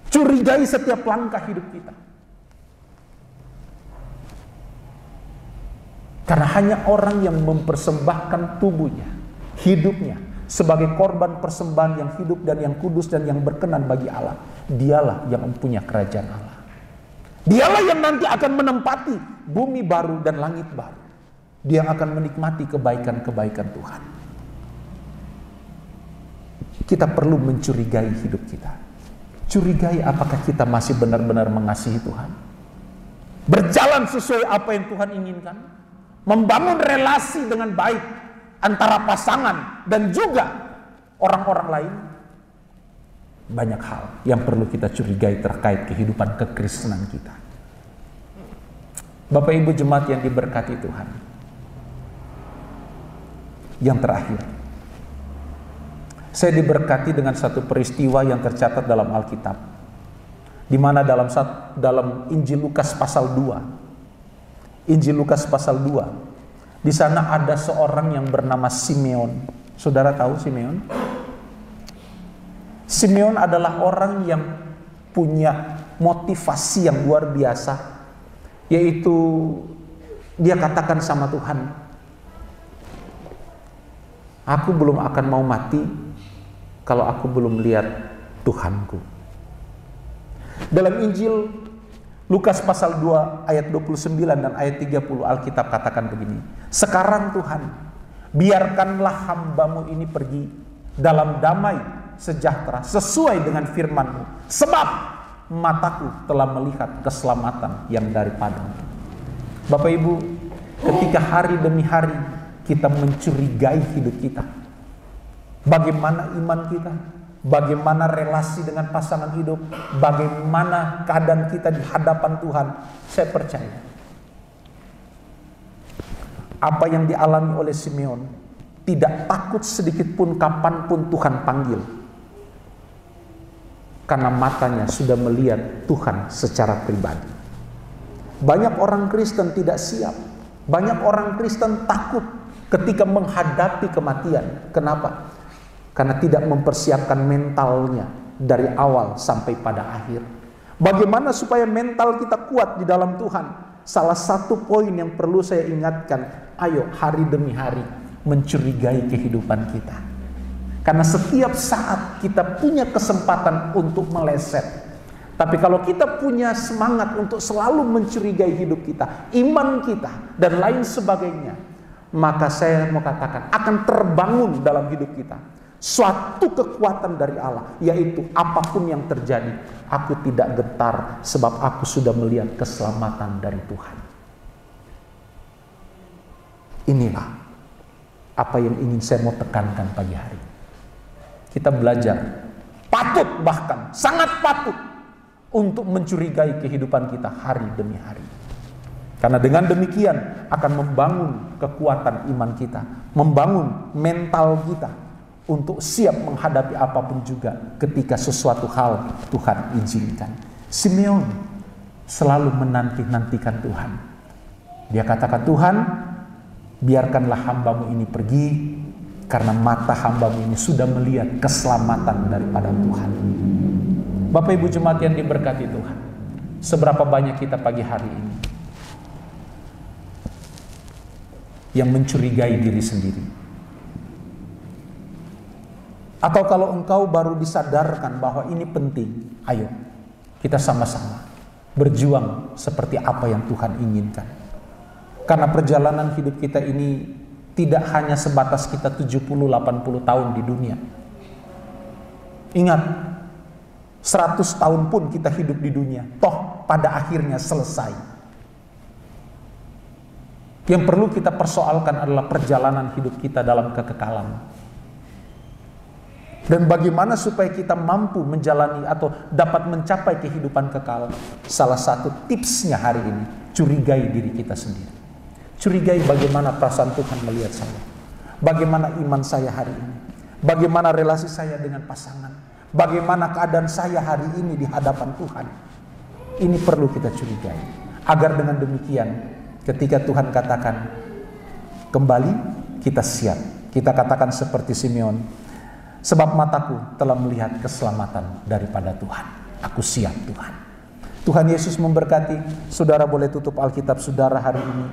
Curigai setiap langkah hidup kita. Karena hanya orang yang mempersembahkan tubuhnya, hidupnya, sebagai korban persembahan yang hidup dan yang kudus dan yang berkenan bagi Allah, dialah yang mempunyai kerajaan Allah. Dialah yang nanti akan menempati bumi baru dan langit baru. Dia akan menikmati kebaikan-kebaikan Tuhan. Kita perlu mencurigai hidup kita. Curigai apakah kita masih benar-benar mengasihi Tuhan. Berjalan sesuai apa yang Tuhan inginkan. Membangun relasi dengan baik antara pasangan dan juga orang-orang lain. Banyak hal yang perlu kita curigai terkait kehidupan kekristenan kita. Bapak Ibu jemaat yang diberkati Tuhan. Yang terakhir, saya diberkati dengan satu peristiwa yang tercatat dalam Alkitab, di mana dalam Injil Lukas pasal 2. Injil Lukas pasal 2. Di sana ada seorang yang bernama Simeon. Saudara tahu Simeon? Simeon adalah orang yang punya motivasi yang luar biasa, yaitu dia katakan sama Tuhan, aku belum akan mau mati kalau aku belum lihat Tuhanku. Dalam Injil Lukas pasal 2 ayat 29 dan ayat 30 Alkitab katakan begini, sekarang Tuhan, biarkanlah hambamu ini pergi dalam damai sejahtera sesuai dengan firman-Mu, sebab mataku telah melihat keselamatan yang daripadamu. Bapak Ibu, ketika hari demi hari kita mencurigai hidup kita, bagaimana iman kita, bagaimana relasi dengan pasangan hidup, bagaimana keadaan kita di hadapan Tuhan, saya percaya apa yang dialami oleh Simeon, tidak takut sedikit pun kapanpun Tuhan panggil, karena matanya sudah melihat Tuhan secara pribadi. Banyak orang Kristen tidak siap, banyak orang Kristen takut ketika menghadapi kematian. Kenapa? Karena tidak mempersiapkan mentalnya dari awal sampai pada akhir. Bagaimana supaya mental kita kuat di dalam Tuhan? Salah satu poin yang perlu saya ingatkan, ayo hari demi hari mencurigai kehidupan kita. Karena setiap saat kita punya kesempatan untuk meleset. Tapi kalau kita punya semangat untuk selalu mencurigai hidup kita, iman kita, dan lain sebagainya, maka saya mau katakan akan terbangun dalam hidup kita suatu kekuatan dari Allah, yaitu apapun yang terjadi, aku tidak getar sebab aku sudah melihat keselamatan dari Tuhan. Inilah apa yang ingin saya mau tekankan pagi hari. Kita belajar, patut bahkan sangat patut untuk mencurigai kehidupan kita hari demi hari. Karena dengan demikian akan membangun kekuatan iman kita, membangun mental kita untuk siap menghadapi apapun juga ketika sesuatu hal Tuhan izinkan. Simeon selalu menanti-nantikan Tuhan. Dia katakan, Tuhan, biarkanlah hambamu ini pergi, karena mata hambamu ini sudah melihat keselamatan daripada Tuhan. Bapak Ibu jemaat yang diberkati Tuhan, seberapa banyak kita pagi hari ini yang mencurigai diri sendiri? Atau kalau engkau baru disadarkan bahwa ini penting, ayo kita sama-sama berjuang seperti apa yang Tuhan inginkan. Karena perjalanan hidup kita ini tidak hanya sebatas kita 70-80 tahun di dunia. Ingat, 100 tahun pun kita hidup di dunia, toh pada akhirnya selesai. Yang perlu kita persoalkan adalah perjalanan hidup kita dalam kekekalan. Dan bagaimana supaya kita mampu menjalani atau dapat mencapai kehidupan kekal. Salah satu tipsnya hari ini, curigai diri kita sendiri. Curigai bagaimana perasaan Tuhan melihat saya, bagaimana iman saya hari ini, bagaimana relasi saya dengan pasangan, bagaimana keadaan saya hari ini di hadapan Tuhan. Ini perlu kita curigai. Agar dengan demikian, ketika Tuhan katakan kembali, kita siap. Kita katakan seperti Simeon, sebab mataku telah melihat keselamatan daripada Tuhan. Aku siap Tuhan. Tuhan Yesus memberkati. Saudara boleh tutup Alkitab saudara hari ini.